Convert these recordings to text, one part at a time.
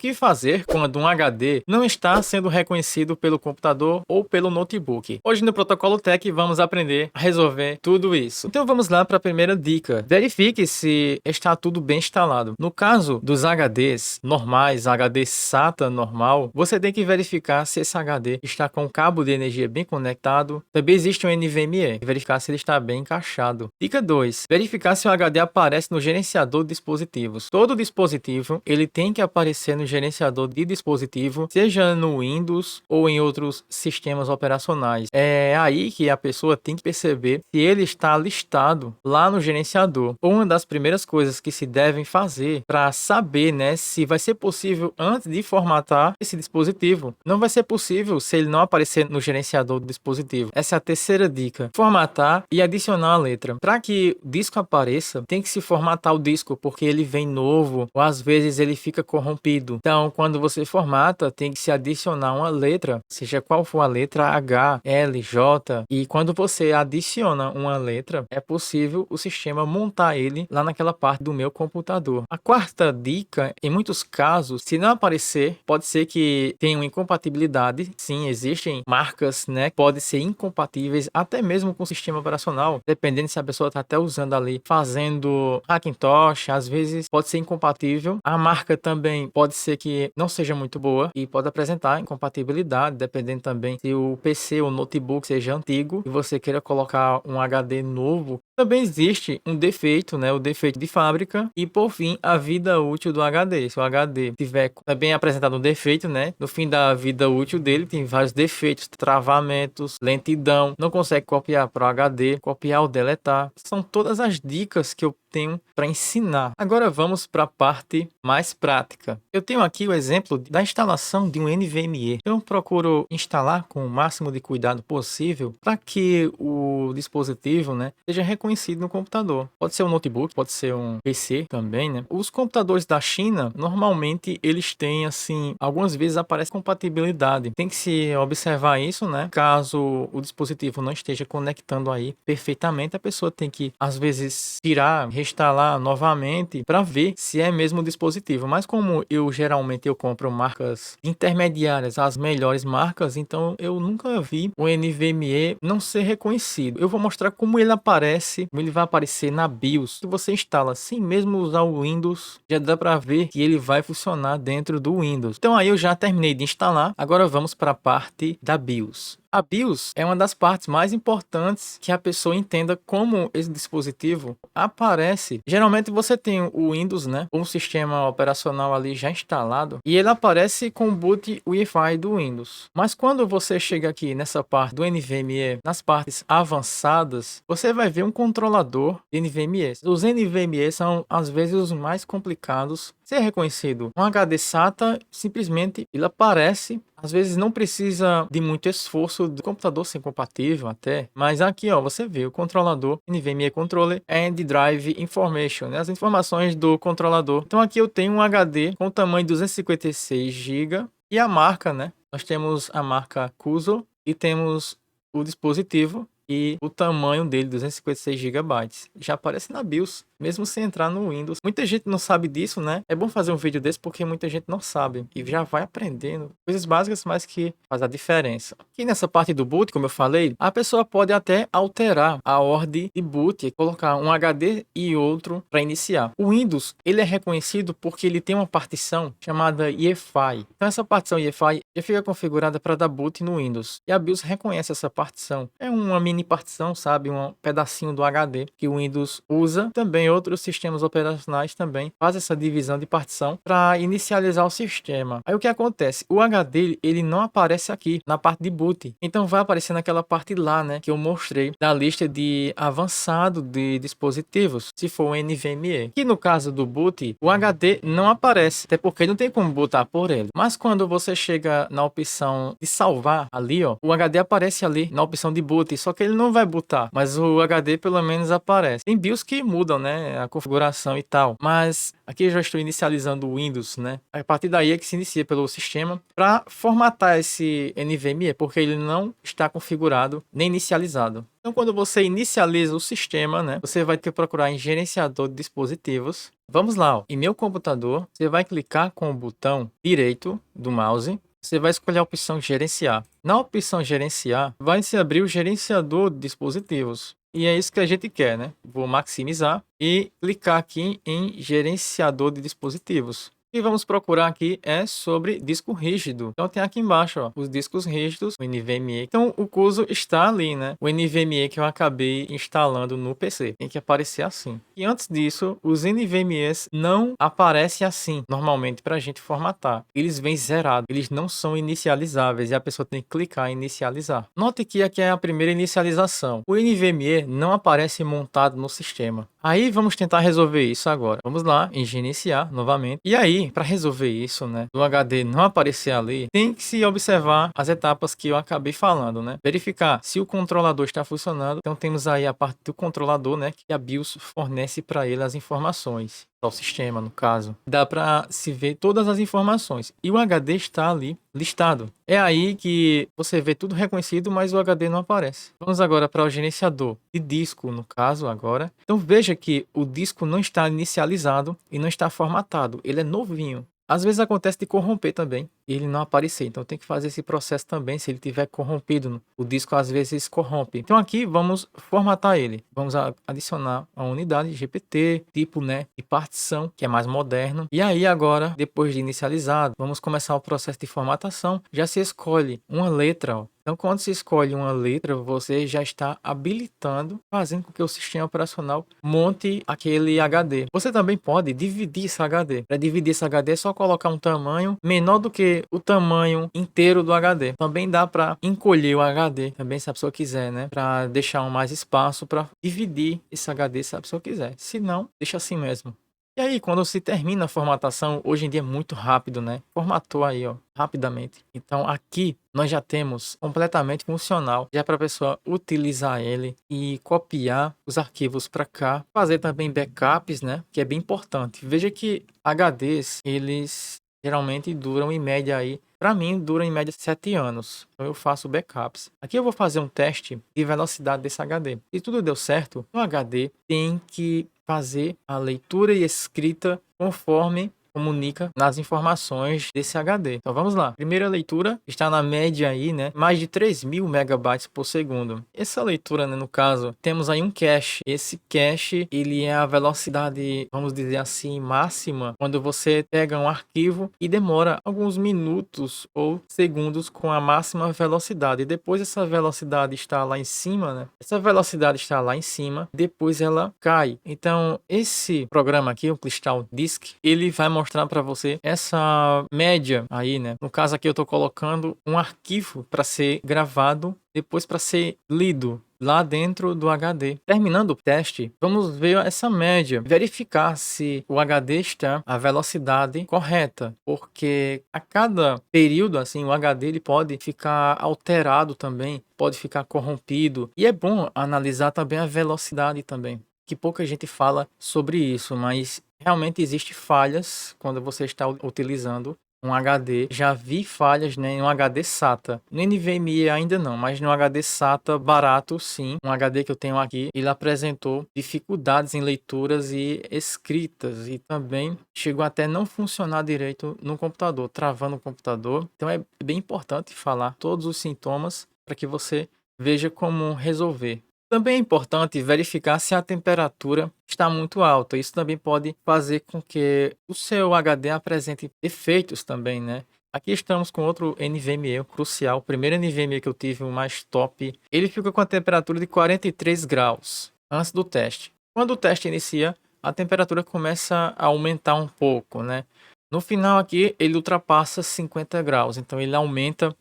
que fazer quando um HD não está sendo reconhecido pelo computador ou pelo notebook? Hoje no Protocolo Tech vamos aprender a resolver tudo isso. Então vamos lá para a primeira dica. Verifique se está tudo bem instalado. No caso dos HDs normais, HD SATA normal, você tem que verificar se esse HD está com o cabo de energia bem conectado. Também existe um NVMe, verificar se ele está bem encaixado. Dica 2. Verificar se o HD aparece no gerenciador de dispositivos. Todo dispositivo ele tem que aparecer no gerenciador de dispositivo, seja no Windows ou em outros sistemas operacionais. É aí que a pessoa tem que perceber se ele está listado lá no gerenciador. Uma das primeiras coisas que se devem fazer para saber, né, se vai ser possível antes de formatar esse dispositivo. Não vai ser possível se ele não aparecer no gerenciador do dispositivo. Essa é a terceira dica. Formatar e adicionar a letra. Para que o disco apareça, tem que se formatar o disco, porque ele vem novo ou às vezes ele fica corrompido. Então, quando você formata, tem que se adicionar uma letra, seja qual for a letra, H, L, J, e quando você adiciona uma letra, é possível o sistema montar ele lá naquela parte do meu computador. A quarta dica, em muitos casos, se não aparecer, pode ser que tenha uma incompatibilidade. Sim, existem marcas, né, que podem ser incompatíveis até mesmo com o sistema operacional, dependendo se a pessoa está até usando ali, fazendo Hackintosh, às vezes pode ser incompatível. A marca também pode ser que não seja muito boa e pode apresentar incompatibilidade, dependendo também se o PC ou notebook seja antigo e você queira colocar um HD novo. Também existe um defeito, né, o defeito de fábrica e, por fim, a vida útil do HD. Se o HD tiver também apresentado um defeito, né, no fim da vida útil dele tem vários defeitos, travamentos, lentidão, não consegue copiar para o HD, copiar ou deletar. São todas as dicas que eu tenho para ensinar. Agora vamos para a parte mais prática. Eu tenho aqui o exemplo da instalação de um NVMe. Eu procuro instalar com o máximo de cuidado possível para que o dispositivo, né, seja reconhecido no computador. Pode ser um notebook, pode ser um PC também, né? Os computadores da China, normalmente eles têm assim, algumas vezes aparece compatibilidade. Tem que se observar isso, né? Caso o dispositivo não esteja conectando aí perfeitamente, a pessoa tem que às vezes tirar, reinstalar novamente para ver se é mesmo o dispositivo. Mas como geralmente eu compro marcas intermediárias, as melhores marcas, então eu nunca vi o NVMe não ser reconhecido. Eu vou mostrar como ele aparece, como ele vai aparecer na BIOS. Se você instala sem mesmo usar o Windows, já dá para ver que ele vai funcionar dentro do Windows. Então aí eu já terminei de instalar, agora vamos para a parte da BIOS. A BIOS é uma das partes mais importantes que a pessoa entenda como esse dispositivo aparece. Geralmente você tem o Windows, né? Um sistema operacional ali já instalado e ele aparece com o boot Wi-Fi do Windows. Mas quando você chega aqui nessa parte do NVMe, nas partes avançadas, você vai ver um controlador de NVMe. Os NVMe são às vezes os mais complicados de ser reconhecido. Um HD SATA simplesmente ele aparece. Às vezes não precisa de muito esforço do computador ser compatível até, mas aqui ó, você vê o controlador NVMe Controller and Drive Information, né? As informações do controlador. Então aqui eu tenho um HD com tamanho de 256 GB e a marca, né? Nós temos a marca Cuso e temos o dispositivo e o tamanho dele, 256 GB. Já aparece na BIOS, mesmo sem entrar no Windows. Muita gente não sabe disso, né? É bom fazer um vídeo desse porque muita gente não sabe e já vai aprendendo coisas básicas, mas que faz a diferença. Aqui nessa parte do boot, como eu falei, a pessoa pode até alterar a ordem de boot, colocar um HD e outro para iniciar. O Windows, ele é reconhecido porque ele tem uma partição chamada EFI. Então essa partição EFI já fica configurada para dar boot no Windows. E a BIOS reconhece essa partição. É uma mini partição, sabe? Um pedacinho do HD que o Windows usa. Também outros sistemas operacionais também fazem essa divisão de partição para inicializar o sistema. Aí o que acontece? O HD ele não aparece aqui na parte de boot, então vai aparecer naquela parte lá, né, que eu mostrei da lista de avançado de dispositivos, se for um NVMe. E no caso do boot, o HD não aparece, até porque não tem como botar por ele. Mas quando você chega na opção de salvar ali, ó, o HD aparece ali na opção de boot, só que ele não vai botar, mas o HD pelo menos aparece. Tem BIOS que mudam, né? né, a configuração e tal. Mas aqui eu já estou inicializando o Windows, né? A partir daí é que se inicia pelo sistema para formatar esse NVMe, porque ele não está configurado nem inicializado. Então, quando você inicializa o sistema, né, você vai ter que procurar em gerenciador de dispositivos. Vamos lá, ó. Em meu computador, você vai clicar com o botão direito do mouse. Você vai escolher a opção gerenciar. Na opção gerenciar, vai se abrir o gerenciador de dispositivos. E é isso que a gente quer, né? Vou maximizar e clicar aqui em gerenciador de dispositivos. E vamos procurar aqui sobre disco rígido. Então tem aqui embaixo, ó, os discos rígidos, o NVMe. Então o cuso está ali, né? O NVMe que eu acabei instalando no PC. Tem que aparecer assim. E antes disso, os NVMe's não aparecem assim, normalmente, para a gente formatar. Eles vêm zerados. Eles não são inicializáveis e a pessoa tem que clicar em inicializar. Note que aqui é a primeira inicialização. O NVMe não aparece montado no sistema. Aí vamos tentar resolver isso agora. Vamos lá, em gerenciar novamente. E aí, para resolver isso, né, do HD não aparecer ali, tem que se observar as etapas que eu acabei falando, né? Verificar se o controlador está funcionando. Então temos aí a parte do controlador, né, que a BIOS fornece para ele as informações. O sistema, no caso. Dá para se ver todas as informações. E o HD está ali listado. É aí que você vê tudo reconhecido, mas o HD não aparece. Vamos agora para o gerenciador de disco, no caso agora. Então veja que o disco não está inicializado e não está formatado. Ele é novinho. Às vezes acontece de corromper também e ele não aparecer. Então tem que fazer esse processo também se ele tiver corrompido. O disco às vezes corrompe. Então aqui vamos formatar ele. Vamos adicionar a unidade GPT, tipo, né, de partição, que é mais moderno. E aí agora, depois de inicializado, vamos começar o processo de formatação. Já se escolhe uma letra, ó. Então, quando se escolhe uma letra, você já está habilitando, fazendo com que o sistema operacional monte aquele HD. Você também pode dividir esse HD. Para dividir esse HD é só colocar um tamanho menor do que o tamanho inteiro do HD. Também dá para encolher o HD, também se a pessoa quiser, né? Para deixar mais espaço para dividir esse HD se a pessoa quiser. Se não, deixa assim mesmo. E aí, quando se termina a formatação, hoje em dia é muito rápido, né? Formatou aí, ó, rapidamente. Então, aqui nós já temos completamente funcional, já para a pessoa utilizar ele e copiar os arquivos para cá, fazer também backups, né? Que é bem importante. Veja que HDs, eles geralmente duram em média aí, para mim, duram em média 7 anos. Então eu faço backups. Aqui eu vou fazer um teste de velocidade desse HD. Se tudo deu certo, o HD tem que fazer a leitura e escrita conforme comunica nas informações desse HD. Então vamos lá. Primeira leitura está na média aí, né? Mais de 3.000 megabytes por segundo. Essa leitura, né, no caso, temos aí um cache. Esse cache, ele é a velocidade, vamos dizer assim, máxima quando você pega um arquivo e demora alguns minutos ou segundos com a máxima velocidade. E depois essa velocidade está lá em cima, né? Essa velocidade está lá em cima, depois ela cai. Então, esse programa aqui, o Crystal Disk, ele vai mostrar para você essa média aí, né? No caso aqui eu estou colocando um arquivo para ser gravado, depois para ser lido lá dentro do HD. Terminando o teste, vamos ver essa média, verificar se o HD está a velocidade correta, porque a cada período assim o HD ele pode ficar alterado também, pode ficar corrompido, e é bom analisar também a velocidade também, que pouca gente fala sobre isso, mas realmente existe falhas quando você está utilizando um HD. Já vi falhas, né, em um HD SATA. No NVMe ainda não, mas no HD SATA barato sim. Um HD que eu tenho aqui, ele apresentou dificuldades em leituras e escritas e também chegou até não funcionar direito no computador, travando o computador. Então é bem importante falar todos os sintomas para que você veja como resolver. Também é importante verificar se a temperatura está muito alta. Isso também pode fazer com que o seu HD apresente defeitos também, né? Aqui estamos com outro NVMe crucial. O primeiro NVMe que eu tive, o mais top, ele fica com a temperatura de 43 graus antes do teste. Quando o teste inicia, a temperatura começa a aumentar um pouco, né? No final aqui, ele ultrapassa 50 graus. Então, ele aumenta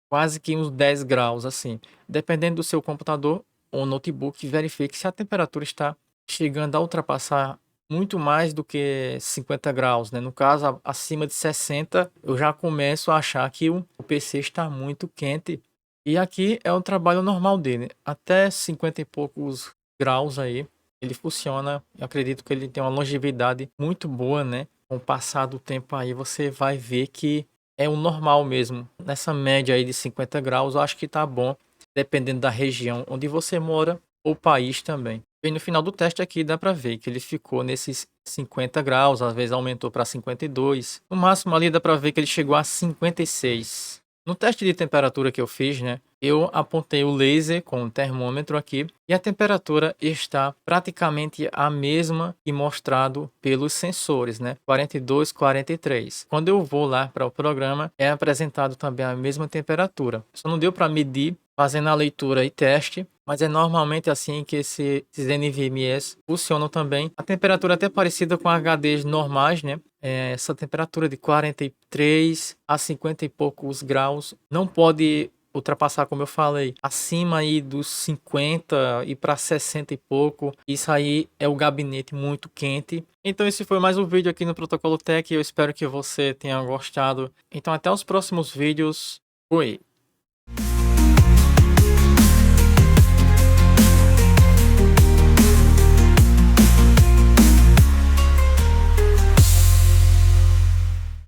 quase que uns 10 graus, assim. Dependendo do seu computador ou notebook, verifique se a temperatura está chegando a ultrapassar muito mais do que 50 graus, né? No caso, acima de 60, eu já começo a achar que o PC está muito quente. E aqui é o trabalho normal dele, até 50 e poucos graus aí. ele funciona. Eu acredito que ele tem uma longevidade muito boa, né? Com o passar do tempo aí, você vai ver que é o normal mesmo. Nessa média aí de 50 graus, eu acho que tá bom, dependendo da região onde você mora ou país também. E no final do teste aqui dá para ver que ele ficou nesses 50 graus, às vezes aumentou para 52. No máximo ali dá para ver que ele chegou a 56. No teste de temperatura que eu fiz, né, eu apontei o laser com o termômetro aqui e a temperatura está praticamente a mesma que mostrado pelos sensores, né, 42, 43. Quando eu vou lá para o programa, é apresentado também a mesma temperatura. Só não deu para medir fazendo a leitura e teste, mas é normalmente assim que esses NVMEs funcionam também. A temperatura é até parecida com HDs normais, né? Essa temperatura de 43 a 50 e poucos graus não pode ultrapassar, como eu falei, acima aí dos 50 e para 60 e pouco. Isso aí é o gabinete muito quente. Então esse foi mais um vídeo aqui no Protocolo Tech. Eu espero que você tenha gostado. Então até os próximos vídeos. Fui!